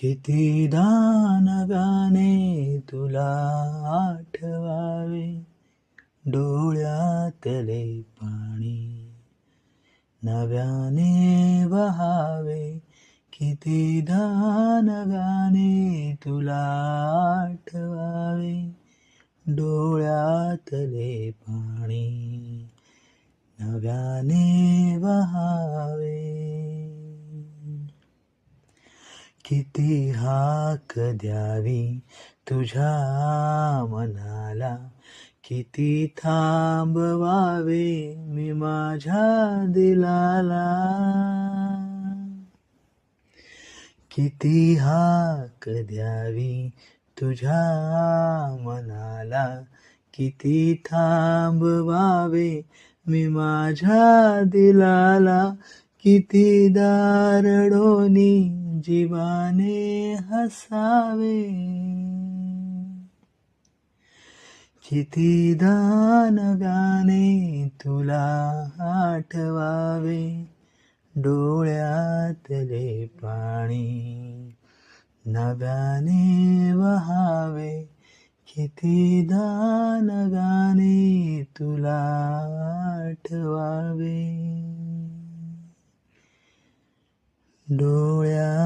कितीदा नगाने तुला आठवावे, डोळ्यातले पाणी नव्याने वहावे. कितीदा नगाने तुला आठवावे, डोळ्यातले पाणी नव्याने वहावे. किती हाक द्यावी तुझ्या मनाला, किती थांबवावे मी माझ्या दिलाला. किती हाक द्यावी तुझ्या मनाला, किती थांबवावे मी माझ्या दिलाला. किती दारडोनी जीवाने हसावे, कितीदा नगाने तुला आठवावे, डोळ्यातले पाणी नव्याने वहावे. कितीदा नगाने तुला आठवावे, डोळ्यातले